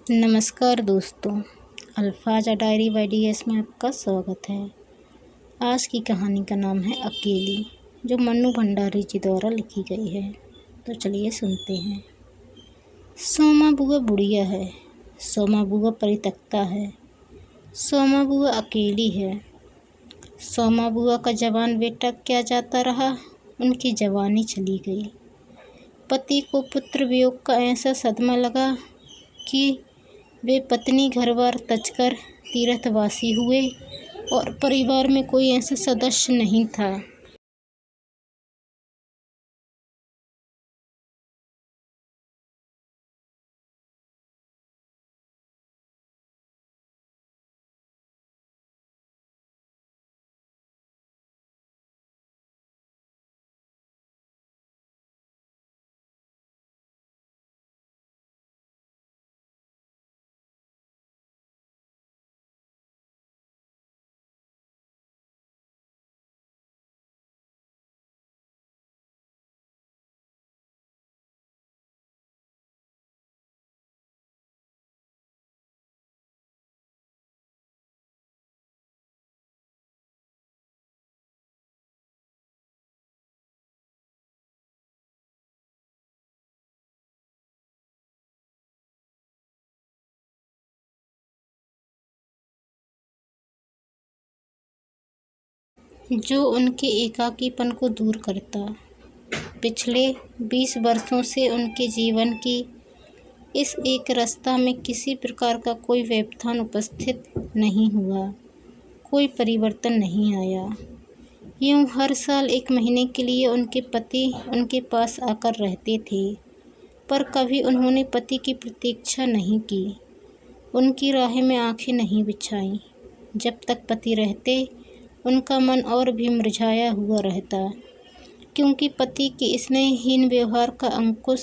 नमस्कार दोस्तों, अल्फाजा diary bye DS में आपका स्वागत है। आज की कहानी का नाम है अकेली, जो मन्नू भंडारी जी द्वारा लिखी गई है। तो चलिए सुनते हैं। सोमा बुआ बुढ़िया है, सोमा बुआ परित्यक्ता है, सोमा बुआ अकेली है। सोमा बुआ का जवान बेटा क्या जाता रहा, उनकी जवानी चली गई। पति को पुत्र वियोग का ऐसा सदमा लगा कि वे पत्नी घर-बार तजकर तीर्थवासी हुए और परिवार में कोई ऐसा सदस्य नहीं था जो उनके एकाकीपन को दूर करता। पिछले 20 वर्षों से उनके जीवन की इस एक रास्ता में किसी प्रकार का कोई व्यवधान उपस्थित नहीं हुआ, कोई परिवर्तन नहीं आया। यूँ हर साल 1 महीने के लिए उनके पति उनके पास आकर रहते थे, पर कभी उन्होंने पति की प्रतीक्षा नहीं की, उनकी राह में आंखें नहीं बिछाईं। जब तक पति रहते उनका मन और भी मुरझाया हुआ रहता, क्योंकि पति के स्नेहहीन व्यवहार का अंकुश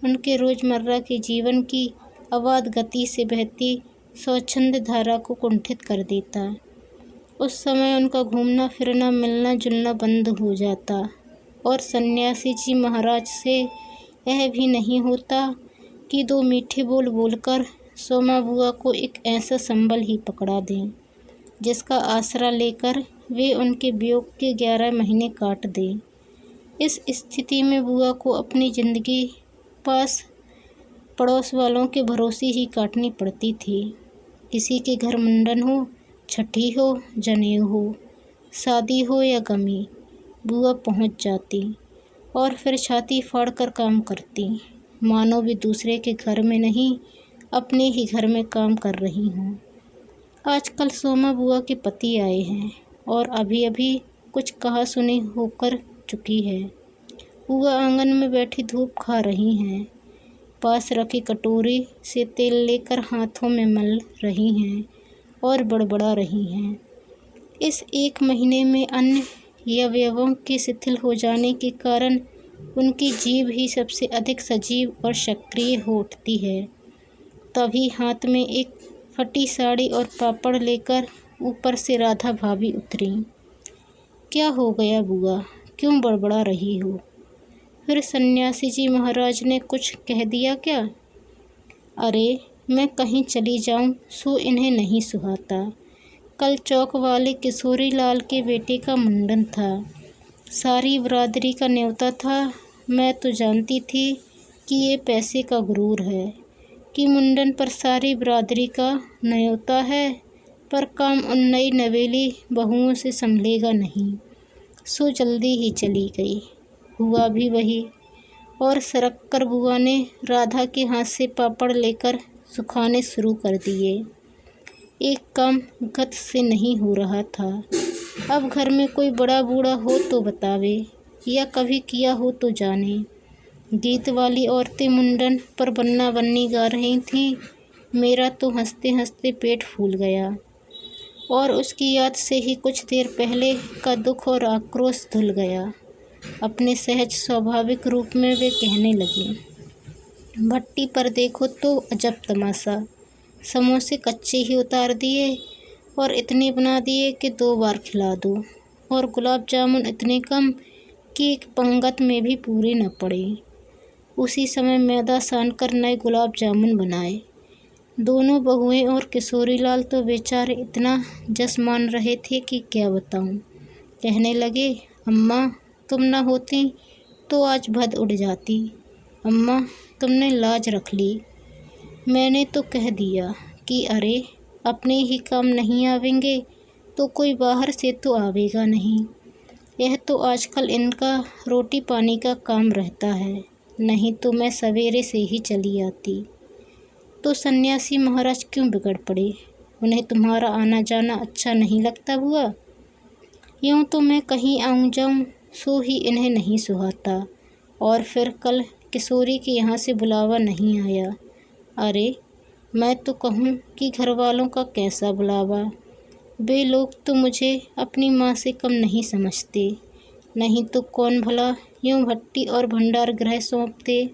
उनके रोज़मर्रा के जीवन की अबाध गति से बहती स्वच्छंद धारा को कुंठित कर देता। उस समय उनका घूमना फिरना मिलना जुलना बंद हो जाता और सन्यासी जी महाराज से यह भी नहीं होता कि 2 मीठे बोल बोलकर सोमा बुआ को एक ऐसा संबल ही पकड़ा दें जिसका आसरा लेकर वे उनके वियोग के 11 महीने काट दें। इस स्थिति में बुआ को अपनी ज़िंदगी पास पड़ोस वालों के भरोसे ही काटनी पड़ती थी। किसी के घर मुंडन हो, छठी हो, जनेऊ हो, शादी हो या गमी, बुआ पहुंच जाती और फिर छाती फाड़कर काम करती, मानो भी दूसरे के घर में नहीं अपने ही घर में काम कर रही हूँ। आजकल सोमा बुआ के पति आए हैं और अभी अभी कुछ कहा सुनी होकर चुकी है। बुआ आंगन में बैठी धूप खा रही हैं, पास रखी कटोरी से तेल लेकर हाथों में मल रही हैं और बड़बड़ा रही हैं। इस 1 महीने में अन्य अवयवों के शिथिल हो जाने के कारण उनकी जीभ ही सबसे अधिक सजीव और सक्रिय हो उठती है। तभी हाथ में एक फटी साड़ी और पापड़ लेकर ऊपर से राधा भाभी उतरी। क्या हो गया बुआ, क्यों बड़बड़ा रही हो? फिर सन्यासी जी महाराज ने कुछ कह दिया क्या? अरे मैं कहीं चली जाऊं सो इन्हें नहीं सुहाता। कल चौक वाले किशोरी लाल के बेटे का मुंडन था, सारी बरादरी का न्योता था। मैं तो जानती थी कि ये पैसे का गुरूर है कि मुंडन पर सारी बरादरी का न्योता है, पर काम उन नई नवेली बहुओं से संभलेगा नहीं, सो जल्दी ही चली गई। हुआ भी वही, और सरक कर बुआ ने राधा के हाथ से पापड़ लेकर सुखाने शुरू कर दिए। एक काम गत से नहीं हो रहा था। अब घर में कोई बड़ा बूढ़ा हो तो बतावे, या कभी किया हो तो जाने। गीत वाली औरतें मुंडन पर बन्ना बन्नी गा रही थीं। मेरा तो हंसते हंसते पेट फूल गया और उसकी याद से ही कुछ देर पहले का दुख और आक्रोश धुल गया। अपने सहज स्वाभाविक रूप में वे कहने लगी, भट्टी पर देखो तो अजब तमाशा, समोसे कच्चे ही उतार दिए और इतने बना दिए कि 2 बार खिला दो, और गुलाब जामुन इतने कम कि एक पंगत में भी पूरे न पड़े। उसी समय मैदा सान कर नए गुलाब जामुन बनाए, दोनों बहुएं और किशोरीलाल तो बेचारे इतना जस मान रहे थे कि क्या बताऊं। कहने लगे, अम्मा तुम न होती तो आज भद उड़ जाती। अम्मा तुमने लाज रख ली। मैंने तो कह दिया कि अरे अपने ही काम नहीं आवेंगे तो कोई बाहर से तो आवेगा नहीं। यह तो आजकल इनका रोटी पानी का काम रहता है, नहीं तो मैं सवेरे से ही चली आती। तो सन्यासी महाराज क्यों बिगड़ पड़े? उन्हें तुम्हारा आना जाना अच्छा नहीं लगता बुआ? यूँ तो मैं कहीं आऊँ जाऊँ सो ही इन्हें नहीं सुहाता। और फिर कल किशोरी के यहाँ से बुलावा नहीं आया। अरे मैं तो कहूँ कि घर वालों का कैसा बुलावा। वे लोग तो मुझे अपनी माँ से कम नहीं समझते, नहीं तो कौन भला यूँ भट्टी और भंडार गृह सौंपते।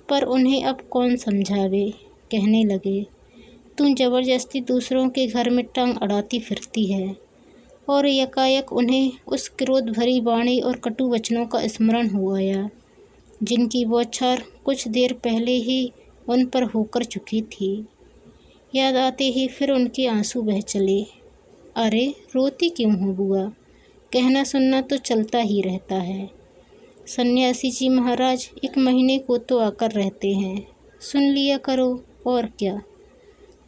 पर उन्हें अब कौन समझावे। कहने लगे, तू ज़बरदस्ती दूसरों के घर में टांग अड़ाती फिरती है। और यकायक उन्हें उस क्रोध भरी वाणी और कटु वचनों का स्मरण हो आया, जिनकी बौछार कुछ देर पहले ही उन पर होकर चुकी थी। याद आते ही फिर उनके आंसू बह चले। अरे रोती क्यों हो बुआ? कहना सुनना तो चलता ही रहता है। सन्यासी जी महाराज 1 महीने को तो आकर रहते हैं, सुन लिया करो। और क्या,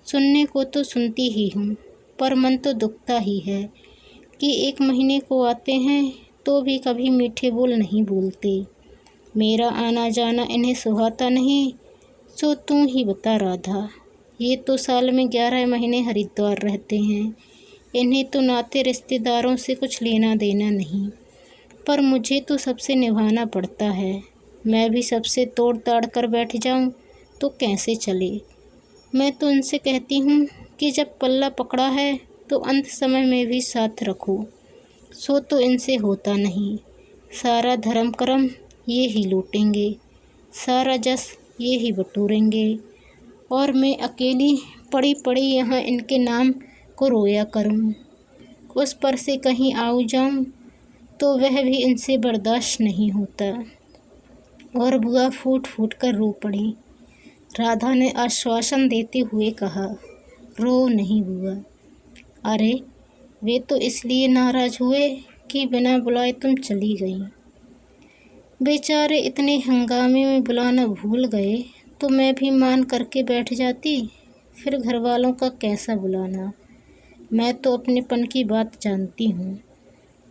सुनने को तो सुनती ही हूँ, पर मन तो दुखता ही है कि 1 महीने को आते हैं तो भी कभी मीठे बोल नहीं बोलते। मेरा आना जाना इन्हें सुहाता नहीं। सो तू ही बता राधा, ये तो साल में 11 महीने हरिद्वार रहते हैं। इन्हें तो नाते रिश्तेदारों से कुछ लेना देना नहीं, पर मुझे तो सबसे निभाना पड़ता है। मैं भी सबसे तोड़ ताड़ कर बैठ जाऊं तो कैसे चले। मैं तो उनसे कहती हूँ कि जब पल्ला पकड़ा है तो अंत समय में भी साथ रखो। सो तो इनसे होता नहीं। सारा धर्म कर्म ये ही लूटेंगे, सारा जस ये ही बटोरेंगे, और मैं अकेली पड़ी पड़ी यहाँ इनके नाम को रोया करूँ। उस पर से कहीं आऊँ जाऊँ तो वह भी इनसे बर्दाश्त नहीं होता। और बुआ फूट फूट कर रो पड़ी। राधा ने आश्वासन देते हुए कहा, रो नहीं बुआ। अरे वे तो इसलिए नाराज़ हुए कि बिना बुलाए तुम चली गई। बेचारे इतने हंगामे में बुलाना भूल गए तो मैं भी मान करके बैठ जाती। फिर घर वालों का कैसा बुलाना। मैं तो अपनेपन की बात जानती हूँ।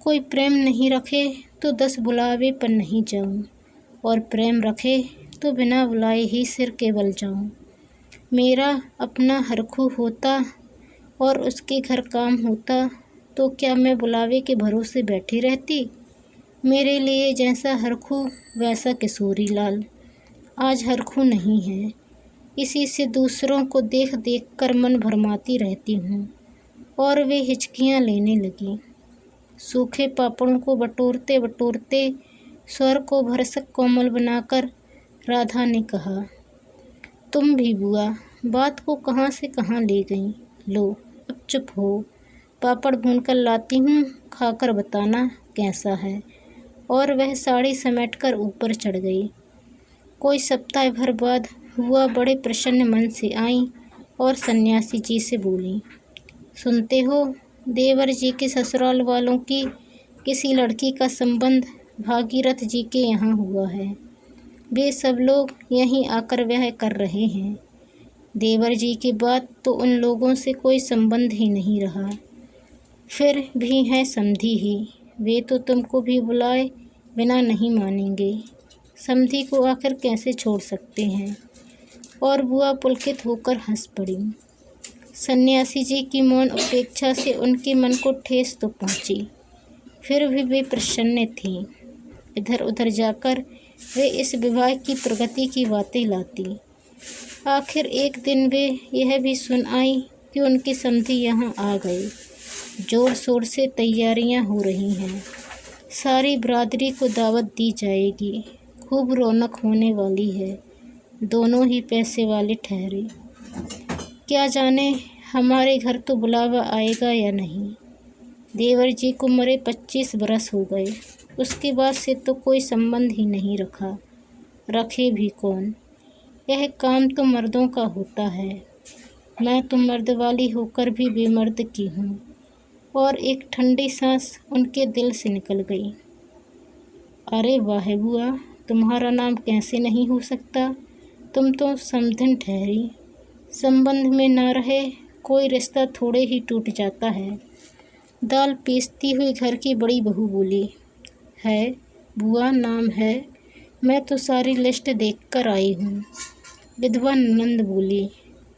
कोई प्रेम नहीं रखे तो 10 बुलावे पर नहीं जाऊँ, और प्रेम रखे तो बिना बुलाए ही सिर के बल जाऊँ। मेरा अपना हरखू होता और उसके घर काम होता तो क्या मैं बुलावे के भरोसे बैठी रहती। मेरे लिए जैसा हरखू वैसा किशोरीलाल। आज हरखू नहीं है, इसी से दूसरों को देख देख कर मन भरमाती रहती हूँ। और वे हिचकियाँ लेने लगी। सूखे पापड़ों को बटोरते बटोरते स्वर को भरसक कोमल बनाकर राधा ने कहा, तुम भी बुआ बात को कहाँ से कहाँ ले गई। लो अब चुप हो। पापड़ भूनकर लाती हूँ, खाकर बताना कैसा है। और वह साड़ी समेटकर ऊपर चढ़ गई। कोई सप्ताह भर बाद हुआ बड़े प्रसन्न मन से आई और सन्यासी जी से बोली, सुनते हो, देवर जी के ससुराल वालों की किसी लड़की का संबंध भागीरथ जी के यहाँ हुआ है। वे सब लोग यहीं आकर ब्याह कर रहे हैं। देवर जी के बाद तो उन लोगों से कोई संबंध ही नहीं रहा। फिर भी हैं समधी ही, वे तो तुमको भी बुलाए बिना नहीं मानेंगे। समधी को आखिर कैसे छोड़ सकते हैं। और बुआ पुलकित होकर हंस पड़ी। सन्यासी जी की मौन उपेक्षा से उनके मन को ठेस तो पहुंची, फिर भी वे प्रसन्न थीं। इधर उधर जाकर वे इस विवाह की प्रगति की बातें लाती। आखिर एक दिन वे यह भी सुन आई कि उनके समधी यहाँ आ गए। जोर शोर से तैयारियां हो रही हैं। सारी बरादरी को दावत दी जाएगी। खूब रौनक होने वाली है। दोनों ही पैसे वाले ठहरे। क्या जाने हमारे घर तो बुलावा आएगा या नहीं। देवर जी को मरे 25 बरस हो गए। उसके बाद से तो कोई संबंध ही नहीं रखा। रखे भी कौन। यह काम तो मर्दों का होता है। मैं तो मर्द वाली होकर भी बेमर्द की हूँ। और एक ठंडी सांस उनके दिल से निकल गई। अरे वाह बुआ, तुम्हारा नाम कैसे नहीं हो सकता? तुम तो समधिन ठहरी। संबंध में ना रहे कोई रिश्ता थोड़े ही टूट जाता है। दाल पीसती हुई घर की बड़ी बहू बोली। है बुआ, नाम है। मैं तो सारी लिस्ट देख कर आई हूँ। विधवा ननद बोली।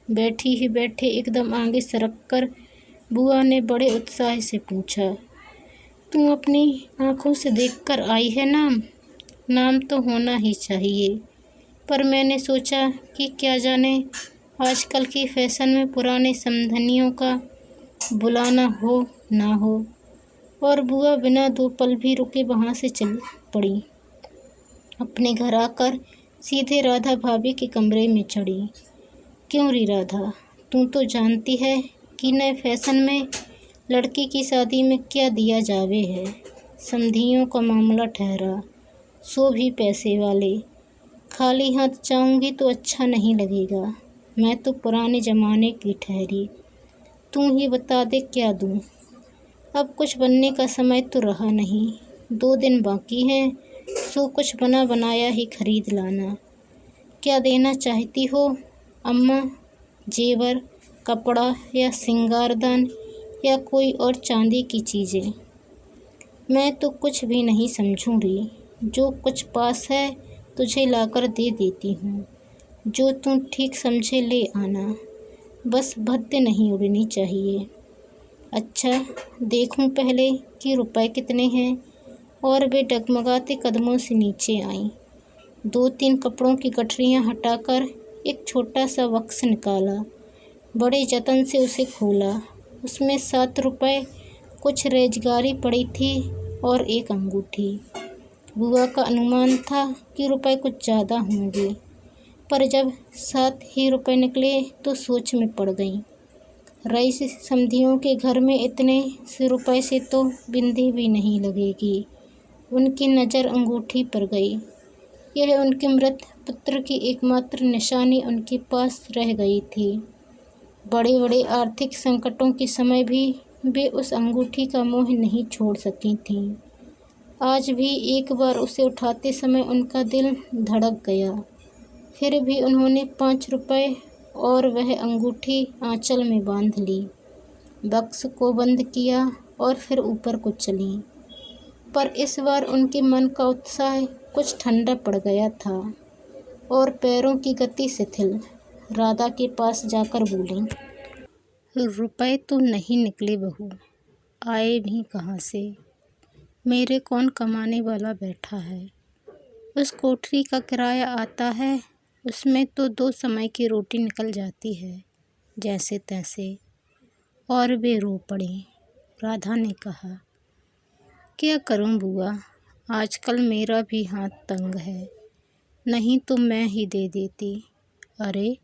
बैठी ही बैठे एकदम आगे सरक कर बुआ ने बड़े उत्साह से पूछा, तू अपनी आंखों से देखकर आई है नाम? नाम तो होना ही चाहिए, पर मैंने सोचा कि क्या जाने आजकल की फैशन में पुराने समधनियों का बुलाना हो ना हो। और बुआ बिना 2 पल भी रुके वहाँ से चल पड़ी। अपने घर आकर सीधे राधा भाभी के कमरे में चढ़ी। क्यों री राधा, तू तो जानती है कि नए फैशन में लड़की की शादी में क्या दिया जावे है। समधियों का मामला ठहरा, सो भी पैसे वाले। खाली हाथ जाऊंगी तो अच्छा नहीं लगेगा। मैं तो पुराने ज़माने की ठहरी। तू ही बता दे क्या दूँ? अब कुछ बनने का समय तो रहा नहीं। 2 दिन बाकी हैं, सो कुछ बना बनाया ही खरीद लाना। क्या देना चाहती हो अम्मा? जेवर, कपड़ा या सिंगारदान या कोई और चांदी की चीज़ें? मैं तो कुछ भी नहीं समझूँ री। जो कुछ पास है तुझे लाकर दे देती हूँ। जो तू ठीक समझे ले आना। बस भद्दे नहीं उड़नी चाहिए। अच्छा, देखूं पहले कि रुपए कितने हैं। और वे डगमगाते कदमों से नीचे आईं। 2-3 कपड़ों की गठरियाँ हटाकर एक छोटा सा बक्स निकाला। बड़े जतन से उसे खोला। उसमें 7 रुपए, कुछ रेजगारी पड़ी थी और एक अंगूठी। बुआ का अनुमान था कि रुपए कुछ ज़्यादा होंगे, पर जब 7 ही रुपए निकले तो सोच में पड़ गईं। रईस समधियों के घर में इतने से रुपए से तो बिंदी भी नहीं लगेगी। उनकी नज़र अंगूठी पर गई। यह उनके मृत पुत्र की एकमात्र निशानी उनके पास रह गई थी। बड़े बड़े आर्थिक संकटों के समय भी वे उस अंगूठी का मोह नहीं छोड़ सकी थीं। आज भी एक बार उसे उठाते समय उनका दिल धड़क गया। फिर भी उन्होंने 5 रुपए और वह अंगूठी आंचल में बांध ली। बक्स को बंद किया और फिर ऊपर को चलीं। पर इस बार उनके मन का उत्साह कुछ ठंडा पड़ गया था और पैरों की गति शिथिल। राधा के पास जाकर बोलीं, रुपए तो नहीं निकले बहू, आए भी कहाँ से? मेरे कौन कमाने वाला बैठा है? उस कोठरी का किराया आता है, उसमें तो 2 समय की रोटी निकल जाती है जैसे तैसे। और वे रो पड़ी। राधा ने कहा, क्या करूं बुआ, आजकल मेरा भी हाथ तंग है, नहीं तो मैं ही दे देती। अरे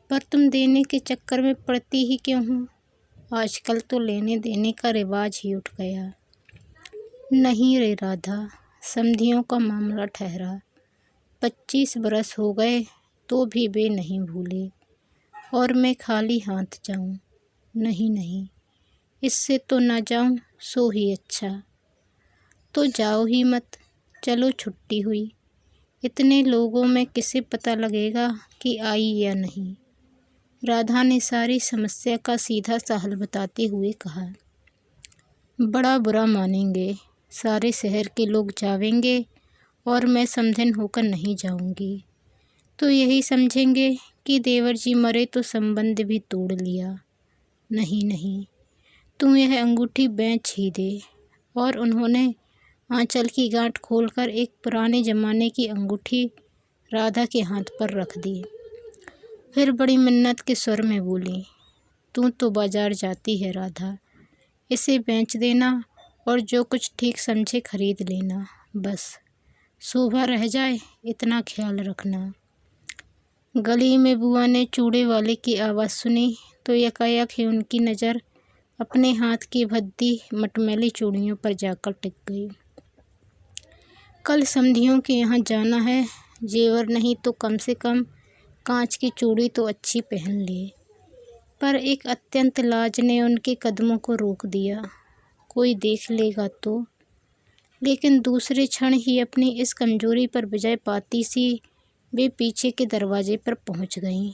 पर तुम देने के चक्कर में पड़ती ही क्यों हो? आजकल तो लेने देने का रिवाज ही उठ गया। नहीं रे राधा, समधियों का मामला ठहरा। 25 बरस हो गए तो भी वे नहीं भूले। और मैं खाली हाथ जाऊं? नहीं नहीं, इससे तो ना जाऊं सो ही अच्छा। तो जाओ ही मत, चलो छुट्टी हुई। इतने लोगों में किसे पता लगेगा कि आई या नहीं। राधा ने सारी समस्या का सीधा सा हल बताते हुए कहा, बड़ा बुरा मानेंगे, सारे शहर के लोग जावेंगे और मैं समधिन होकर नहीं जाऊंगी। तो यही समझेंगे कि देवर जी मरे तो संबंध भी तोड़ लिया। नहीं नहीं, तू यह अंगूठी बेच ही दे। और उन्होंने आंचल की गांठ खोलकर एक पुराने ज़माने की अंगूठी राधा के हाथ पर रख दी। फिर बड़ी मिन्नत के स्वर में बोली, तू तो बाजार जाती है राधा, इसे बेच देना और जो कुछ ठीक समझे खरीद लेना। बस शोभा रह जाए इतना ख्याल रखना। गली में बुआ ने चूड़े वाले की आवाज़ सुनी तो यकायक ही उनकी नज़र अपने हाथ की भद्दी मटमैली चूड़ियों पर जाकर टिक गई। कल समधियों के यहाँ जाना है, जेवर नहीं तो कम से कम कांच की चूड़ी तो अच्छी पहन ले। पर एक अत्यंत लाज ने उनके कदमों को रोक दिया। कोई देख लेगा तो। लेकिन दूसरे क्षण ही अपनी इस कमजोरी पर विजय पाती सी वे पीछे के दरवाजे पर पहुंच गईं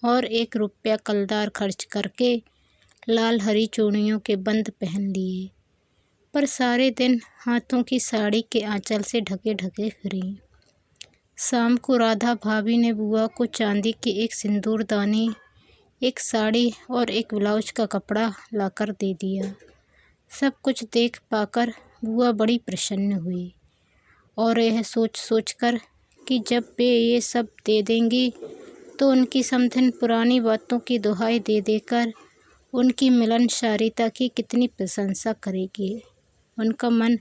और 1 रुपया कलदार खर्च करके लाल हरी चूड़ियों के बंद पहन लिए, पर सारे दिन हाथों की साड़ी के आंचल से ढके ढके फिरीं। शाम को राधा भाभी ने बुआ को चांदी की एक सिंदूरदानी, एक साड़ी और एक ब्लाउज का कपड़ा लाकर दे दिया। सब कुछ देख पाकर बुआ बड़ी प्रसन्न हुई और यह सोच सोचकर कि जब वे ये सब दे देंगी तो उनकी समधिन पुरानी बातों की दुहाई दे देकर उनकी मिलनसारिता की कितनी प्रशंसा करेगी, उनका मन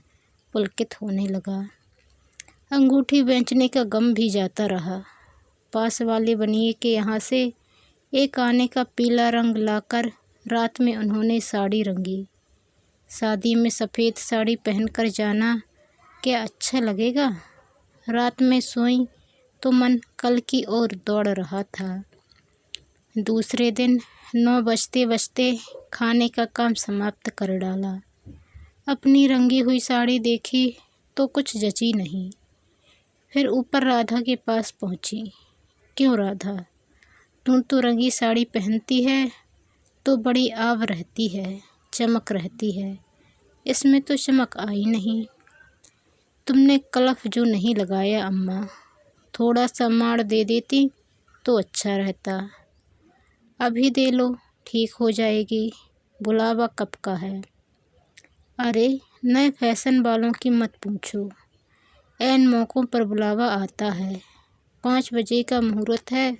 पुलकित होने लगा। अंगूठी बेचने का गम भी जाता रहा। पास वाले बनिए के यहाँ से एक आने का पीला रंग लाकर रात में उन्होंने साड़ी रंगी। शादी में सफ़ेद साड़ी पहनकर जाना क्या अच्छा लगेगा। रात में सोई तो मन कल की ओर दौड़ रहा था। दूसरे दिन 9 बजते बजते खाने का काम समाप्त कर डाला। अपनी रंगी हुई साड़ी देखी तो कुछ जची नहीं। फिर ऊपर राधा के पास पहुंची। क्यों राधा, तू तो रंगी साड़ी पहनती है तो बड़ी आव रहती है, चमक रहती है, इसमें तो चमक आई नहीं। तुमने कलफ जो नहीं लगाया अम्मा, थोड़ा सा माड़ दे देती तो अच्छा रहता। अभी दे लो, ठीक हो जाएगी, बुलावा कब का है। अरे नए फैशन वालों की मत पूछो, ऐन मौक़ों पर बुलावा आता है। 5 बजे का मुहूर्त है,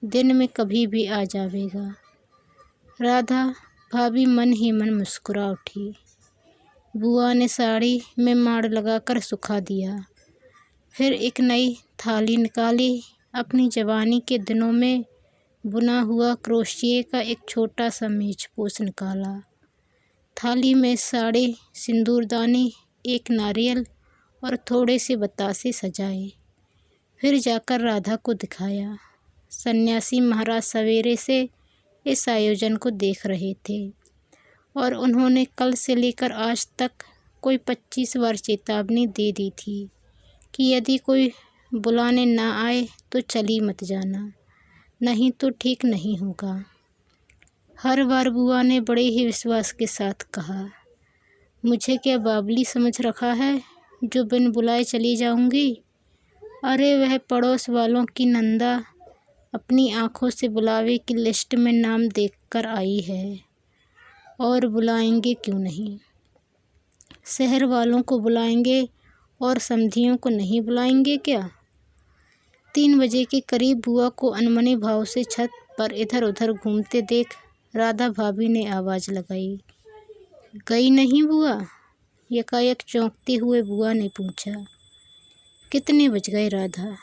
दिन में कभी भी आ जावेगा। राधा भाभी मन ही मन मुस्कुरा उठी। बुआ ने साड़ी में माड़ लगाकर सुखा दिया। फिर एक नई थाली निकाली। अपनी जवानी के दिनों में बुना हुआ क्रोशिये का एक छोटा सा मेजपोश निकाला। थाली में साड़ी, सिंदूरदानी, एक नारियल और थोड़े से बतासे सजाए। फिर जाकर राधा को दिखाया। सन्यासी महाराज सवेरे से इस आयोजन को देख रहे थे और उन्होंने कल से लेकर आज तक कोई 25 बार चेतावनी दे दी थी कि यदि कोई बुलाने ना आए तो चली मत जाना, नहीं तो ठीक नहीं होगा। हर बार बुआ ने बड़े ही विश्वास के साथ कहा, मुझे क्या बावली समझ रखा है जो बिन बुलाए चली जाऊंगी। अरे वह पड़ोस वालों की नंदा अपनी आंखों से बुलावे की लिस्ट में नाम देखकर आई है और बुलाएंगे क्यों नहीं। शहर वालों को बुलाएंगे और समधियों को नहीं बुलाएंगे क्या। 3 बजे के करीब बुआ को अनमने भाव से छत पर इधर उधर घूमते देख राधा भाभी ने आवाज़ लगाई, गई नहीं बुआ। यकायक चौंकते हुए बुआ ने पूछा, कितने बज गए राधा।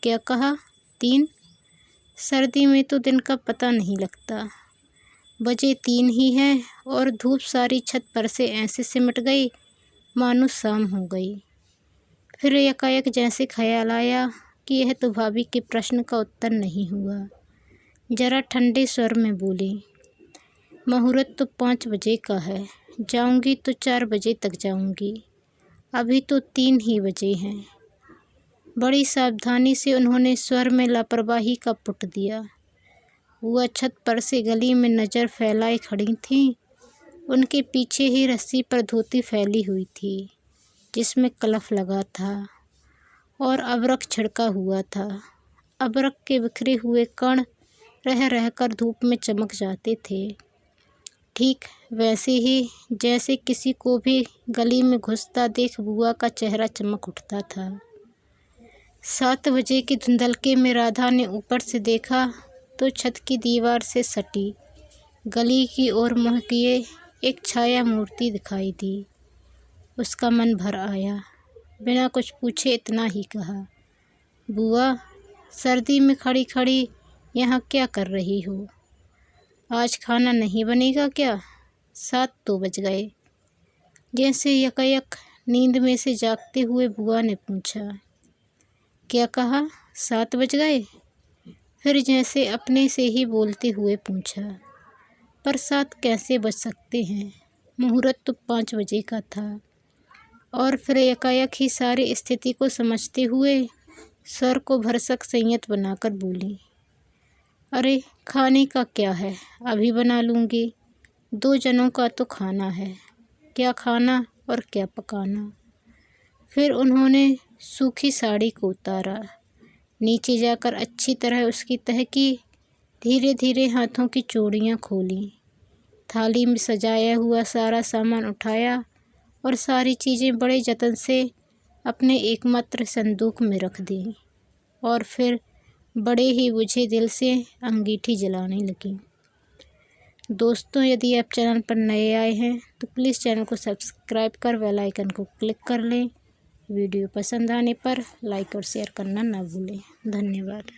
क्या कहा, 3। सर्दी में तो दिन का पता नहीं लगता। बजे 3 ही हैं और धूप सारी छत पर से ऐसे सिमट गई मानो शाम हो गई। फिर यकायक जैसे ख्याल आया कि यह तो भाभी के प्रश्न का उत्तर नहीं हुआ। जरा ठंडे स्वर में बोली, मुहूर्त तो 5 बजे का है, जाऊंगी तो 4 बजे तक जाऊंगी, अभी तो 3 ही बजे हैं। बड़ी सावधानी से उन्होंने स्वर में लापरवाही का पुट दिया। बुआ छत पर से गली में नज़र फैलाए खड़ी थीं। उनके पीछे ही रस्सी पर धोती फैली हुई थी जिसमें कलफ लगा था और अबरक छिड़का हुआ था। अबरक के बिखरे हुए कण रह रहकर धूप में चमक जाते थे, ठीक वैसे ही जैसे किसी को भी गली में घुसता देख बुआ का चेहरा चमक उठता था। 7 बजे के धुंधलके में राधा ने ऊपर से देखा तो छत की दीवार से सटी गली की ओर मुँह किए एक छाया मूर्ति दिखाई दी। उसका मन भर आया। बिना कुछ पूछे इतना ही कहा, बुआ सर्दी में खड़ी खड़ी यहाँ क्या कर रही हो। आज खाना नहीं बनेगा क्या। 7 तो बज गए। जैसे यकायक नींद में से जागते हुए बुआ ने पूछा, क्या कहा, 7 बज गए। फिर जैसे अपने से ही बोलते हुए पूछा, पर 7 कैसे बज सकते हैं? मुहूर्त तो 5 बजे का था। और फिर एकाएक ही सारी स्थिति को समझते हुए स्वर को भरसक संयत बनाकर बोली, अरे खाने का क्या है, अभी बना लूँगी। 2 जनों का तो खाना है, क्या खाना और क्या पकाना। फिर उन्होंने सूखी साड़ी को उतारा, नीचे जाकर अच्छी तरह उसकी तह की, धीरे धीरे हाथों की चूड़ियाँ खोलीं, थाली में सजाया हुआ सारा सामान उठाया और सारी चीज़ें बड़े जतन से अपने एकमात्र संदूक में रख दी और फिर बड़े ही बुझे दिल से अंगीठी जलाने लगी। दोस्तों, यदि आप चैनल पर नए आए हैं तो प्लीज़ चैनल को सब्सक्राइब कर बेल आइकन को क्लिक कर लें। वीडियो पसंद आने पर लाइक और शेयर करना ना भूलें। धन्यवाद।